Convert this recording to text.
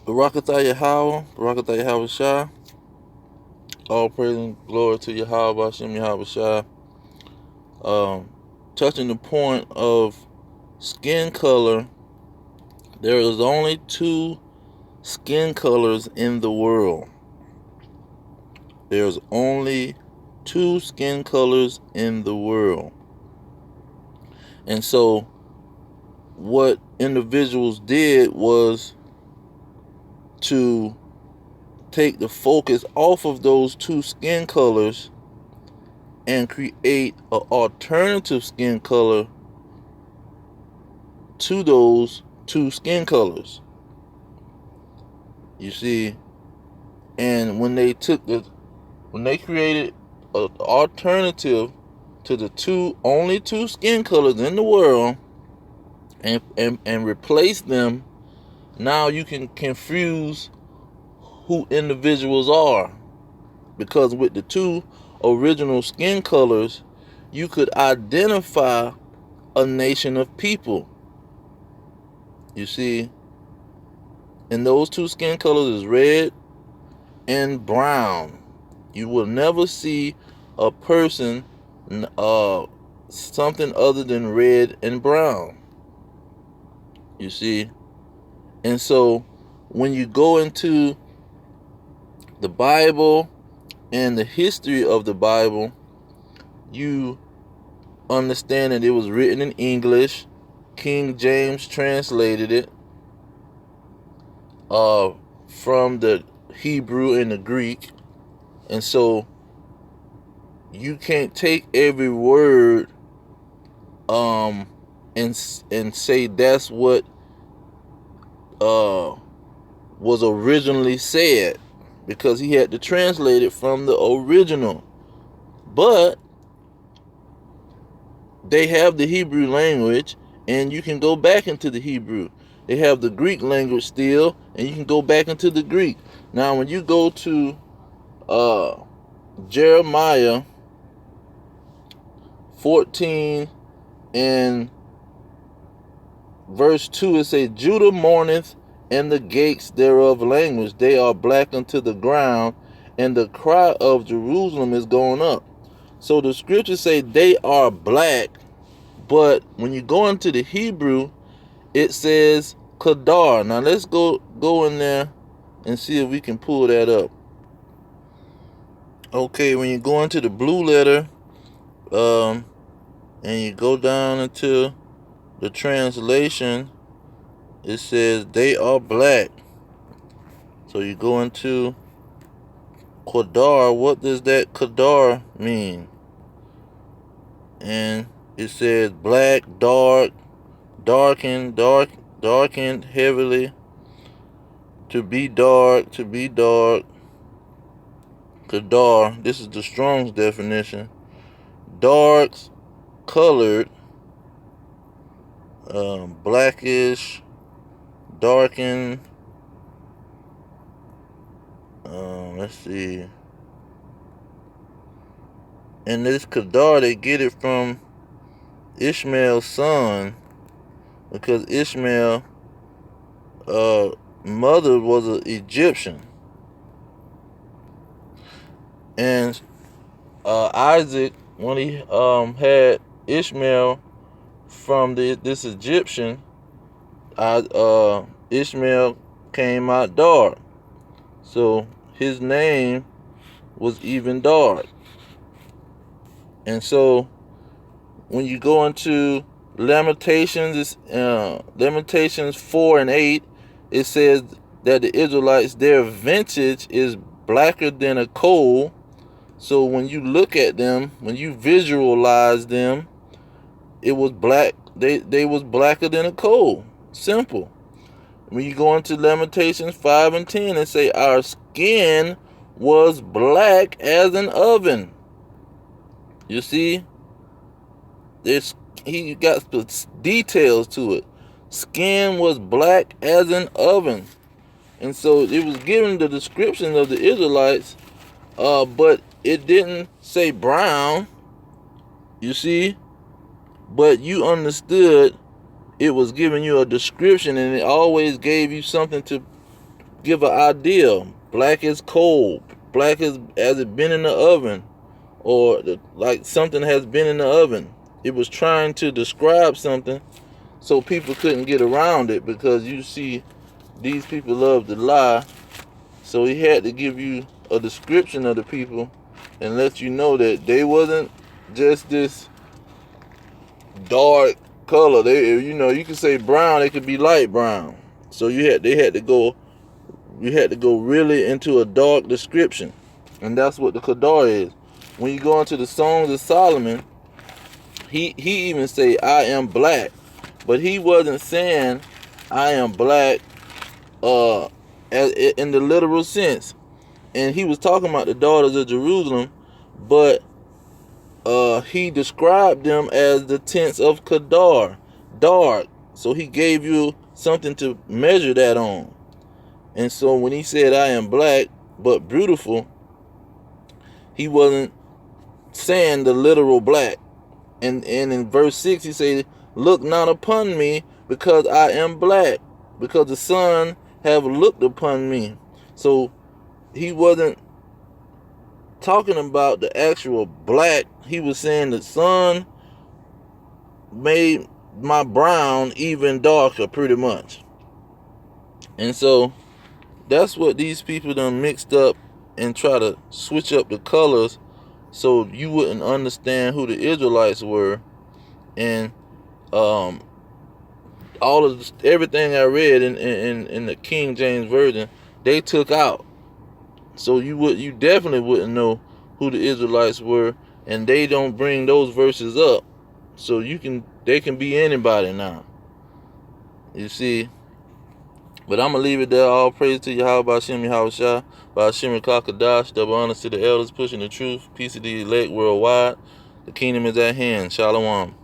Barakatah Yahweh, Barakatah Yahweh Shah. All praise and glory to Yahweh Hashem Yahweh Shah. Um, Touching the point of skin color, there is only two skin colors in the world. There's only two skin colors in the world. And so what individuals did was to take the focus off of those two skin colors and create an alternative skin color to those two skin colors. You see, and when they created an alternative to the only two skin colors in the world and replace them, now you can confuse who individuals are, because with the two original skin colors you could identify a nation of people. You see, and those two skin colors is red and brown. You will never see a person something other than red and brown. You see, and so when you go into the Bible and the history of the Bible, you understand that it was written in English. King James translated it from the Hebrew and the Greek. And so you can't take every word and say that's what was originally said, because he had to translate it from the original. But they have the Hebrew language, and you can go back into the Hebrew. They have the Greek language still, and you can go back into the Greek. Now, when you go to Jeremiah 14 and verse 2, it says, Judah mourneth, and the gates thereof language. They are black unto the ground, and the cry of Jerusalem is going up. So the scriptures say they are black, but when you go into the Hebrew, it says Kadar. Now let's go in there and see if we can pull that up. Okay, when you go into the blue letter, and you go down into the translation, it says they are black. So you go into Kadar. What does that Kadar mean? And it says black, dark, darkened, heavily, to be dark, Kadar. This is the Strong's definition. Darks, colored, blackish, darkened. Let's see. And this Kadar, they get it from Ishmael's son, because Ishmael mother was an Egyptian, and Isaac, when he had Ishmael from this Egyptian, Ishmael came out dark, so his name was even dark. And so when you go into Lamentations, Lamentations 4 and 8, it says that the Israelites, their vintage is blacker than a coal. So when you look at them, when you visualize them, it was black. They was blacker than a coal. Simple. When you go into Lamentations 5 and 10 and say our skin was black as an oven. You see, he got details to it. Skin was black as an oven. And so it was given the description of the Israelites, but it didn't say brown. You see, but you understood it was giving you a description, and it always gave you something to give an idea. Black is cold. Black is as it been in the oven, or like something has been in the oven. It was trying to describe something, so people couldn't get around it, because you see, these people love to lie. So he had to give you a description of the people and let you know that they wasn't just this dark color. They, you could say brown, they could be light brown. So you had to go really into a dark description. And that's what the Kedar is. When you go into the Songs of Solomon, he even say, I am black. But he wasn't saying I am black in the literal sense. And he was talking about the daughters of Jerusalem, but he described them as the tents of Kedar, dark. So he gave you something to measure that on. And so when he said, I am black but beautiful, he wasn't saying the literal black. And in verse 6 he said, look not upon me, because I am black, because the sun have looked upon me. So he wasn't talking about the actual black. He was saying the sun made my brown even darker, pretty much. And so that's what these people done mixed up and try to switch up the colors so you wouldn't understand who the Israelites were. And everything I read in the King James Version, they took out. So you definitely wouldn't know who the Israelites were, and they don't bring those verses up. So they can be anybody now. You see. But I'm going to leave it there. All praise to Yahweh Hashem Yahushua, by Hashem Kakadash, double honors to the elders pushing the truth. Peace to the elect worldwide. The kingdom is at hand. Shalom.